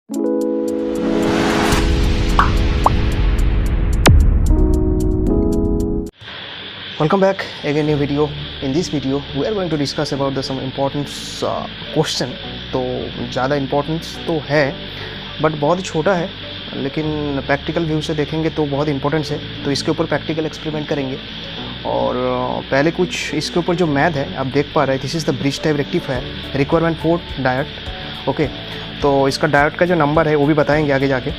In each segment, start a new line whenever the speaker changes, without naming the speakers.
Welcome back again new video. In this video we are going to discuss about the some important question. तो ज़्यादा importance तो है but बहुत छोटा है, लेकिन प्रैक्टिकल व्यू से देखेंगे तो बहुत इंपॉर्टेंस है। तो इसके ऊपर प्रैक्टिकल एक्सपेरिमेंट करेंगे और पहले कुछ इसके ऊपर जो मैथ है आप देख पा रहे हैं। This is the bridge type rectifier requirement for diode. Okay, तो इसका डायोड का जो नंबर है वो भी बताएंगे आगे जाके।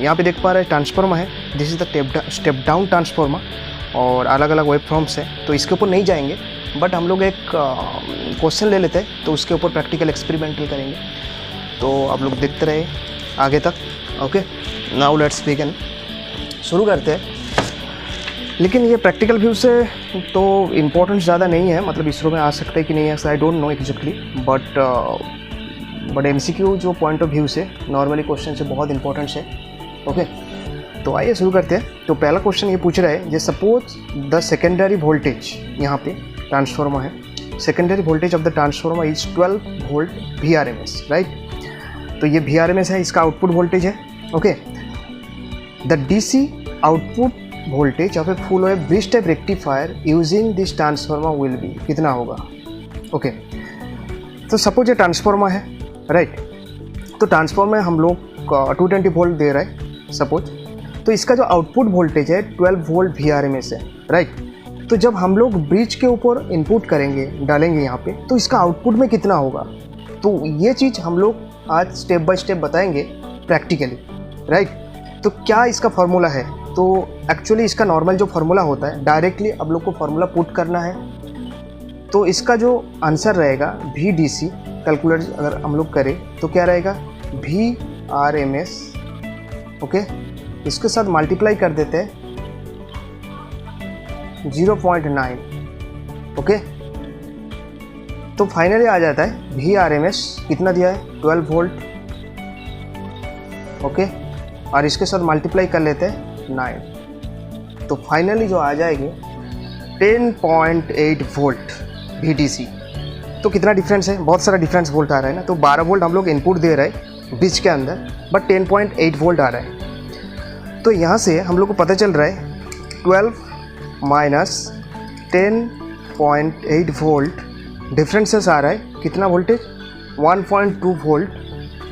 यहाँ पे देख पा रहे हैं ट्रांसफार्मर है। This is the step down transformer और अलग अलग वेब फॉर्म्स है, तो इसके ऊपर नहीं जाएंगे बट हम लोग एक क्वेश्चन ले लेते हैं तो उसके ऊपर प्रैक्टिकल एक्सपेरिमेंटल करेंगे। तो आप लोग देखते रहे आगे तक। ओके, नाउ लेट्स बिगिन, शुरू करते हैं। लेकिन ये प्रैक्टिकल व्यू से तो इम्पोर्टेंस ज़्यादा नहीं है, मतलब इसरो में आ सकता है कि नहीं है I don't know exactly, but MCQ जो पॉइंट ऑफ व्यू से नॉर्मली क्वेश्चन से बहुत इंपॉर्टेंस है। ओके, तो आइए शुरू करते हैं। तो पहला क्वेश्चन ये पूछ रहा है, जे सपोज द सेकेंडरी वोल्टेज, यहाँ पे ट्रांसफार्मर है, secondary voltage of the transformer is 12 volt VRMS, right. तो ये VRMS है, इसका आउटपुट वोल्टेज है। Okay, the DC output voltage of a full wave bridge type rectifier using this transformer will be, कितना होगा। ओके, तो suppose ये transformer है, राइट। तो ट्रांसफार्मर हम लोग 220 वोल्ट दे रहा है सपोज, तो इसका जो आउटपुट वोल्टेज है 12 वोल्ट VRMS है, राइट। तो जब हम लोग ब्रिज के ऊपर इनपुट करेंगे, डालेंगे यहाँ पे, तो इसका आउटपुट में कितना होगा। तो ये चीज़ हम लोग आज स्टेप बाय स्टेप बताएंगे प्रैक्टिकली, राइट। तो क्या इसका फार्मूला है, तो एक्चुअली इसका नॉर्मल जो फार्मूला होता है डायरेक्टली आप लोग को फार्मूला पुट करना है। तो इसका जो आंसर रहेगा VDC कैलकुलेट अगर हम लोग करें तो क्या रहेगा VRMS। ओके, इसके साथ मल्टीप्लाई कर देते हैं 0.9। ओके, तो फाइनली आ जाता है VRMS कितना दिया है 12 वोल्ट। ओके, और इसके साथ मल्टीप्लाई कर लेते हैं 9, तो फाइनली जो आ जाएगी 10.8 वोल्ट VDC। तो कितना डिफरेंस है, बहुत सारा डिफरेंस वोल्ट आ रहा है ना। तो 12 वोल्ट हम लोग इनपुट दे रहे हैं ब्रिज के अंदर, बट 10.8 वोल्ट आ रहा है। तो यहाँ से हम लोग को पता चल रहा है 12 माइनस 10.8 वोल्ट डिफरेंसेस आ रहा है, कितना वोल्टेज 1.2 वोल्ट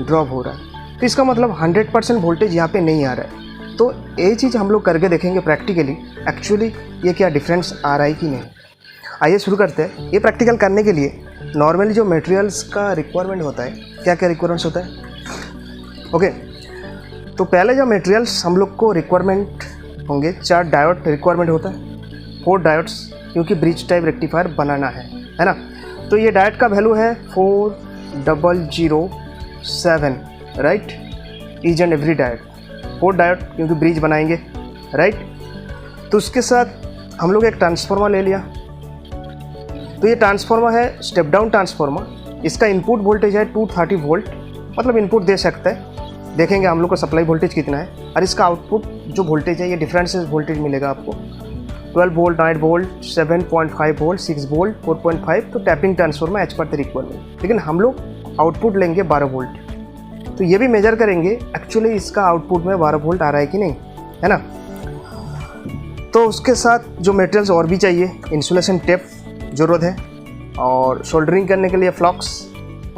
ड्रॉप हो रहा है। तो इसका मतलब 100% वोल्टेज यहाँ पे नहीं आ रहा है। तो ये चीज़ हम लोग करके देखेंगे प्रैक्टिकली, एक्चुअली ये क्या डिफरेंस आ रहा है कि नहीं। आइए शुरू करते हैं। ये प्रैक्टिकल करने के लिए नॉर्मली जो मटेरियल्स का रिक्वायरमेंट होता है, क्या क्या रिक्वायरमेंट्स होता है। ओके, तो पहले जो मटेरियल्स हम लोग को रिक्वायरमेंट होंगे, 4 डायोड रिक्वायरमेंट होता है, 4 डायोड्स, क्योंकि ब्रिज टाइप रेक्टिफायर बनाना है ना। तो ये डायोड का वैल्यू है 4007, right. Each and every diode 4 diode, क्योंकि ब्रिज बनाएंगे, राइट। तो उसके साथ हम लोग एक ट्रांसफार्मर ले लिया। तो ये ट्रांसफार्मर है स्टेप डाउन ट्रांसफार्मर, इसका इनपुट वोल्टेज है 230 वोल्ट, मतलब इनपुट दे सकता है। देखेंगे हम लोग को सप्लाई वोल्टेज कितना है, और इसका आउटपुट जो वोल्टेज है ये डिफरेंसेस वोल्टेज मिलेगा आपको 12 वोल्ट, 9 वोल्ट, 7.5 वोल्ट, 6 वोल्ट, 4.5। तो tapping transformer as per the requirement, लेकिन हम लोग आउटपुट लेंगे 12 वोल्ट। तो ये भी मेजर करेंगे एक्चुअली इसका आउटपुट में 12 वोल्ट आ रहा है कि नहीं, है ना। तो उसके साथ जो मटेरियल्स और भी चाहिए, इंसुलेशन टेप ज़रूरत है, और सोल्डरिंग करने के लिए फ्लॉक्स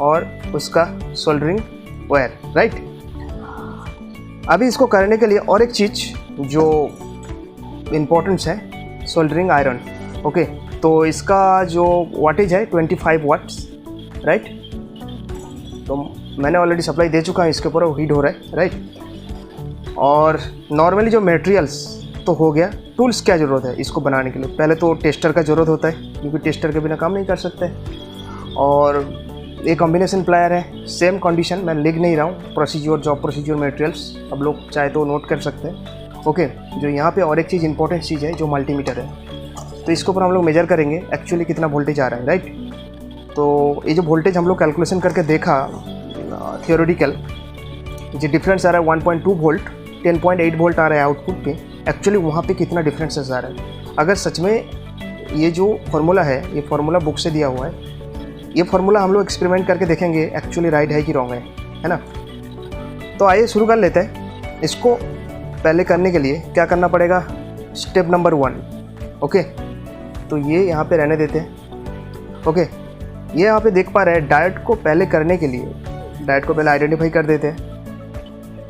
और उसका सोल्डरिंग वायर, राइट। अभी इसको करने के लिए और एक चीज़ जो इम्पोर्टेंस है, सोल्डरिंग आयरन। ओके, तो इसका जो वाटेज है 25 वाट्स, राइट। तो मैंने ऑलरेडी सप्लाई दे चुका हूँ इसके ऊपर, हीट हो रहा है, राइट। और नॉर्मली जो मटेरियल्स तो हो गया, टूल्स क्या ज़रूरत है इसको बनाने के लिए। पहले तो टेस्टर का ज़रूरत होता है, क्योंकि टेस्टर के बिना काम नहीं कर सकते। और एक कॉम्बिनेशन प्लायर है, सेम कंडीशन मैं लिख नहीं रहा हूँ, प्रोसीजर जॉब प्रोसीजर मटेरियल्स अब लोग चाहे तो नोट कर सकते हैं। ओके, जो यहाँ पे और एक चीज़ इंपॉर्टेंट चीज़ है जो मल्टीमीटर है, तो इसके ऊपर हम लोग मेजर करेंगे एक्चुअली कितना वोल्टेज आ रहा है, राइट। तो ये जो वोल्टेज हम लोग कैलकुलेशन करके देखा थियोरेटिकल, जो डिफरेंस आ रहा है 1.2 वोल्ट, 10.8 वोल्ट आ रहा है आउटपुट पे, एक्चुअली वहाँ पे कितना डिफरेंसेस आ रहा है। अगर सच में ये जो फार्मूला है, ये फार्मूला बुक से दिया हुआ है, ये फार्मूला हम लोग एक्सपेरिमेंट करके देखेंगे एक्चुअली राइट है कि रॉन्ग है ना। तो आइए शुरू कर लेते हैं। इसको पहले करने के लिए क्या करना पड़ेगा, स्टेप नंबर 1। ओके, तो ये यहाँ पे रहने देते हैं। ओके, ये यहाँ पे देख पा रहे हैं डायट को पहले करने के लिए, डायट को पहले आइडेंटिफाई कर देते हैं।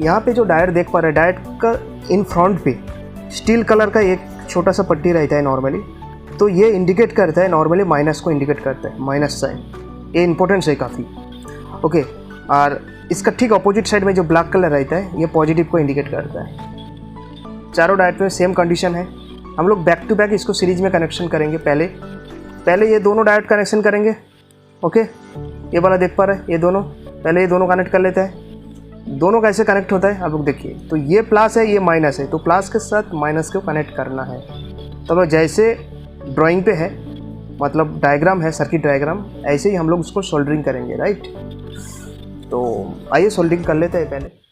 यहाँ पे जो डायट देख पा रहे हैं, डायट का इन फ्रंट पे स्टील कलर का एक छोटा सा पट्टी रहता है नॉर्मली, तो ये इंडिकेट करता है, नॉर्मली माइनस को इंडिकेट करता है, माइनस साइन। ये इंपॉर्टेंस है काफ़ी। ओके, और इसका ठीक अपोजिट साइड में जो ब्लैक कलर रहता है, ये पॉजिटिव को इंडिकेट करता है। चारों डायट में सेम कंडीशन है। हम लोग बैक टू बैक इसको सीरीज में कनेक्शन करेंगे। पहले ये दोनों डायट कनेक्शन करेंगे। ओके, ये वाला देख पा रहे हैं, ये दोनों, पहले ये दोनों कनेक्ट कर लेते हैं। दोनों कैसे कनेक्ट होता है आप लोग देखिए। तो ये प्लस है, ये माइनस है, तो प्लस के साथ माइनस को कनेक्ट करना है। तो जैसे ड्राइंग पे है, मतलब डायग्राम है, सर्किट डायग्राम, ऐसे ही हम लोग उसको सोल्डरिंग करेंगे, राइट। तो आइए सोल्डरिंग कर लेते हैं पहले।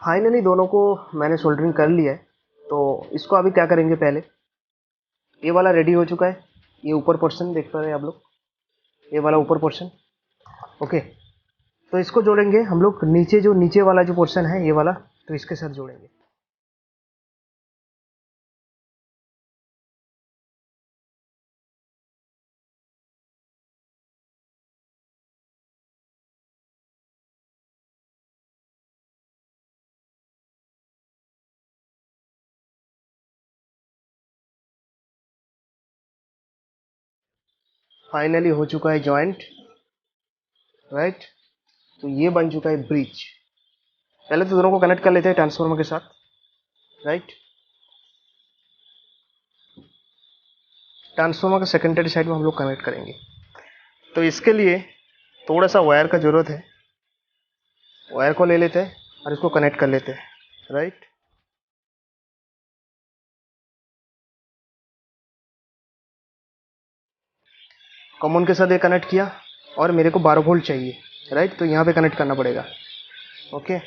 फाइनली दोनों को मैंने सोल्डरिंग कर लिया है। तो इसको अभी क्या करेंगे, पहले ये वाला रेडी हो चुका है। ये ऊपर पोर्शन देख पा रहे हैं आप लोग, ये वाला ऊपर पोर्शन। ओके, तो इसको जोड़ेंगे हम लोग नीचे, जो नीचे वाला जो पोर्शन है ये वाला, तो इसके साथ जोड़ेंगे। फाइनली हो चुका है जॉइंट, राइट। तो ये बन चुका है ब्रिज। पहले तो दोनों को कनेक्ट कर लेते हैं ट्रांसफार्मर के साथ, राइट। ट्रांसफार्मर का सेकेंडरी साइड में हम लोग कनेक्ट करेंगे। तो इसके लिए थोड़ा सा वायर का ज़रूरत है। वायर को ले लेते हैं और इसको कनेक्ट कर लेते हैं, राइट। कॉमन के साथ ये कनेक्ट किया, और मेरे को 12 वोल्ट चाहिए, राइट। तो यहाँ पे कनेक्ट करना पड़ेगा। ओके,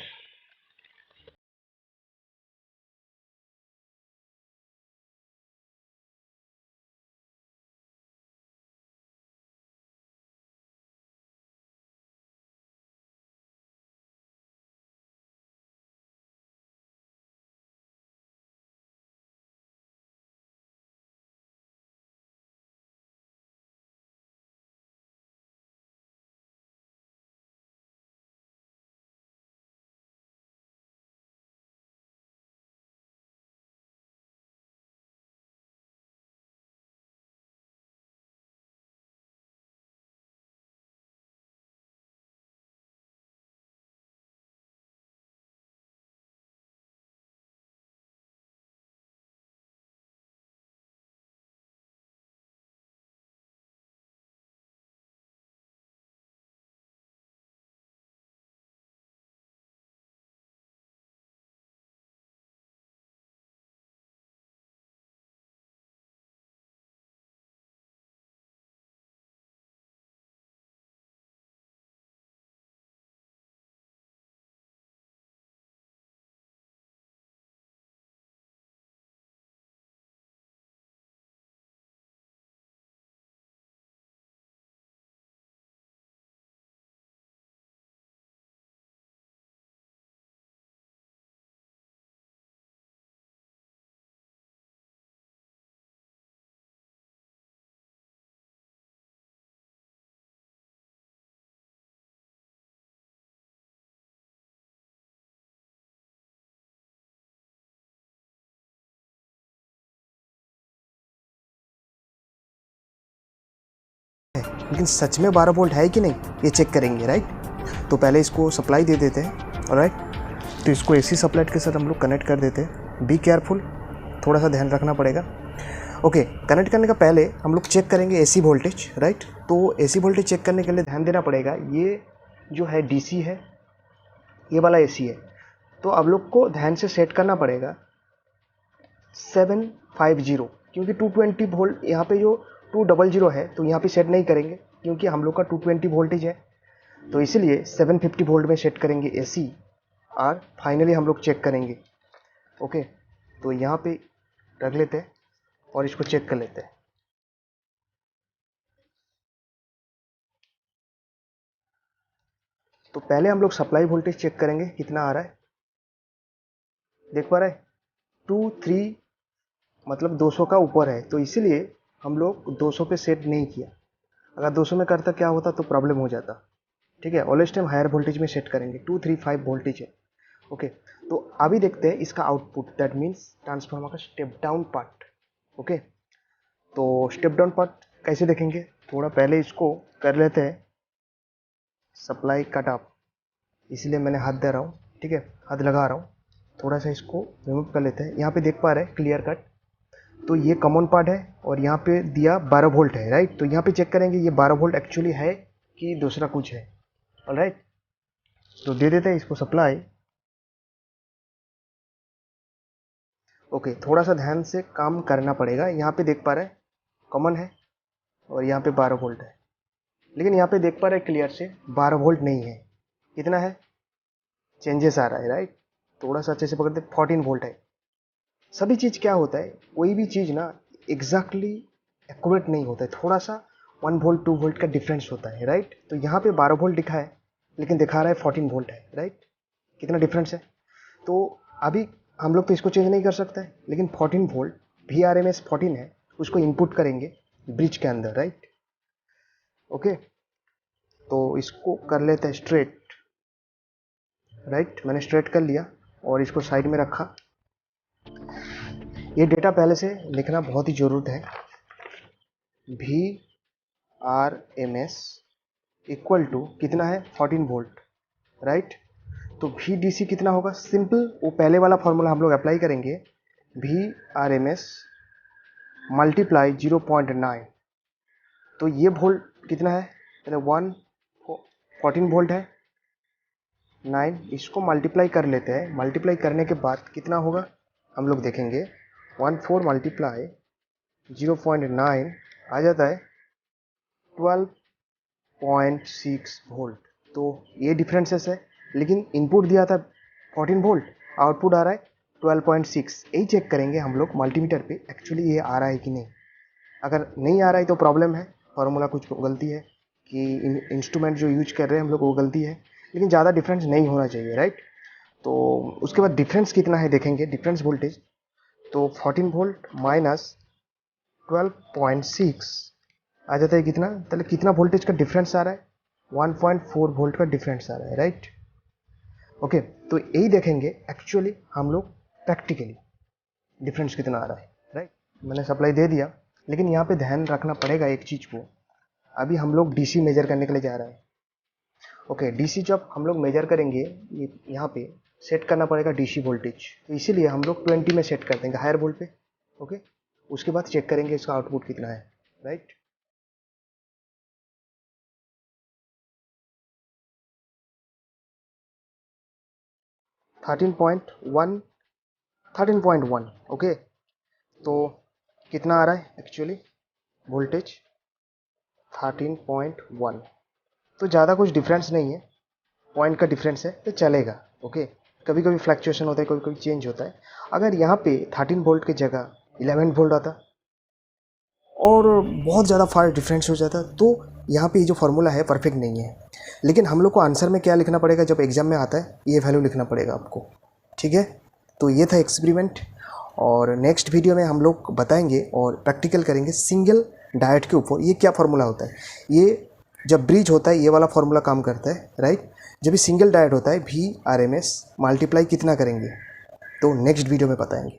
लेकिन सच में 12 वोल्ट है कि नहीं ये चेक करेंगे, राइट। तो पहले इसको सप्लाई दे देते हैं, राइट। तो इसको एसी सप्लाई के साथ हम लोग कनेक्ट कर देते हैं। बी केयरफुल, थोड़ा सा ध्यान रखना पड़ेगा। ओके, कनेक्ट करने का पहले हम लोग चेक करेंगे एसी वोल्टेज, राइट। तो एसी वोल्टेज चेक करने के लिए ध्यान देना पड़ेगा, ये जो है डीसी है, ये वाला एसी है। तो आप लोग को ध्यान से सेट करना पड़ेगा 750, क्योंकि 220 वोल्ट यहाँ पे जो 200 है, तो यहाँ पे सेट नहीं करेंगे क्योंकि हम लोग का 220 वोल्टेज है। तो इसलिए 750 वोल्ट में सेट करेंगे एसी और फाइनली हम लोग चेक करेंगे। ओके, तो यहाँ पे रख लेते हैं और इसको चेक कर लेते हैं। तो पहले हम लोग सप्लाई वोल्टेज चेक करेंगे कितना आ रहा है। देख पा रहे हैं 23, मतलब 200 का ऊपर है, तो इसीलिए हम लोग 200 पे सेट नहीं किया। अगर 200 में करता क्या होता तो प्रॉब्लम हो जाता। ठीक है, ऑलवेज टाइम हायर वोल्टेज में सेट करेंगे। 235 वोल्टेज है। ओके, तो अभी देखते हैं इसका आउटपुट, दैट मीन्स ट्रांसफार्मर का स्टेप डाउन पार्ट। ओके, तो स्टेप डाउन पार्ट कैसे देखेंगे, थोड़ा पहले इसको कर लेते हैं सप्लाई कट ऑफ, इसलिए मैंने हाथ दे रहा हूँ। ठीक है, हाथ लगा रहा हूँ, थोड़ा सा इसको रिमूव कर लेते हैं। यहाँ पे देख पा रहे हैं क्लियर कट, तो ये कॉमन पार्ट है और यहाँ पे दिया 12 वोल्ट है, राइट। तो यहाँ पे चेक करेंगे ये 12 वोल्ट एक्चुअली है कि दूसरा कुछ है। ऑलराइट, तो दे देते हैं इसको सप्लाई। ओके, थोड़ा सा ध्यान से काम करना पड़ेगा। यहाँ पे देख पा रहे हैं कॉमन है और यहाँ पे 12 वोल्ट है, लेकिन यहाँ पे देख पा रहे हैं क्लियर से 12 वोल्ट नहीं है। कितना है, चेंजेस आ रहा है, राइट। थोड़ा सा अच्छे से पकड़ते, 14 वोल्ट है। सभी चीज़ क्या होता है, कोई भी चीज़ ना एग्जैक्टली एक्यूरेट नहीं होता है, थोड़ा सा 1 वोल्ट 2 वोल्ट का डिफरेंस होता है, राइट। तो यहाँ पे 12 वोल्ट दिखा है लेकिन दिखा रहा है 14 वोल्ट है, राइट। कितना डिफरेंस है। तो अभी हम लोग तो इसको चेंज नहीं कर सकते, लेकिन 14 वोल्ट VRMS 14 है, उसको इनपुट करेंगे ब्रिज के अंदर, राइट। ओके, तो इसको कर लेते हैं स्ट्रेट, राइट। मैंने स्ट्रेट कर लिया और इसको साइड में रखा। ये डेटा पहले से लिखना बहुत ही ज़रूरत है। VRMS इक्वल टू कितना है, 14 वोल्ट, राइट। तो VDC कितना होगा, सिंपल वो पहले वाला फॉर्मूला हम लोग अप्लाई करेंगे। VRMS मल्टीप्लाई 0.9, तो ये वोल्ट कितना है, 14 वोल्ट है, 9, इसको मल्टीप्लाई कर लेते हैं। मल्टीप्लाई करने के बाद कितना होगा हम लोग देखेंगे। 14 मल्टीप्लाई 0.9 आ जाता है 12.6 वोल्ट। तो ये डिफरेंसेस है, लेकिन इनपुट दिया था 14 वोल्ट, आउटपुट आ रहा है 12.6। यही चेक करेंगे हम लोग मल्टीमीटर पे एक्चुअली ये आ रहा है कि नहीं। अगर नहीं आ रहा है तो प्रॉब्लम है, फार्मूला कुछ गलती है कि इंस्ट्रूमेंट जो यूज कर रहे हैं हम लोग वो गलती है, लेकिन ज़्यादा डिफरेंस नहीं होना चाहिए, राइट। तो उसके बाद डिफरेंस कितना है देखेंगे, डिफरेंस वोल्टेज। तो 14 वोल्ट माइनस 12.6 आ जाता है कितना, पहले कितना वोल्टेज का डिफरेंस आ रहा है, 1.4 वोल्ट का डिफरेंस आ रहा है, राइट। ओके, तो यही देखेंगे एक्चुअली हम लोग प्रैक्टिकली डिफरेंस कितना आ रहा है, राइट। मैंने सप्लाई दे दिया, लेकिन यहाँ पे ध्यान रखना पड़ेगा एक चीज़ को। अभी हम लोग DC मेजर करने के लिए जा रहे हैं। ओके, DC जब हम लोग मेजर करेंगे, ये यहाँ पे सेट करना पड़ेगा DC वोल्टेज, तो इसीलिए हम लोग 20 में सेट कर देंगे हायर वोल्ट पे। ओके, उसके बाद चेक करेंगे इसका आउटपुट कितना है, right. Thirteen point one. Okay, तो कितना आ रहा है एक्चुअली वोल्टेज, 13.1। तो ज़्यादा कुछ डिफरेंस नहीं है, पॉइंट का डिफरेंस है तो चलेगा। ओके, कभी कभी फ्लक्चुएशन होता है, कभी कभी चेंज होता है। अगर यहाँ पे 13 वोल्ट की जगह 11 वोल्ट आता और बहुत ज़्यादा फार डिफरेंस हो जाता, तो यहाँ पे ये जो फार्मूला है परफेक्ट नहीं है। लेकिन हम लोग को आंसर में क्या लिखना पड़ेगा, जब एग्जाम में आता है ये वैल्यू लिखना पड़ेगा आपको, ठीक है। तो ये था एक्सपेरिमेंट, और नेक्स्ट वीडियो में हम लोग बताएंगे और प्रैक्टिकल करेंगे सिंगल डायोड के ऊपर ये क्या फार्मूला होता है। ये जब ब्रिज होता है ये वाला फार्मूला काम करता है, राइट। जब भी सिंगल डायोड होता है VRMS मल्टीप्लाई कितना करेंगे, तो नेक्स्ट वीडियो में बताएंगे।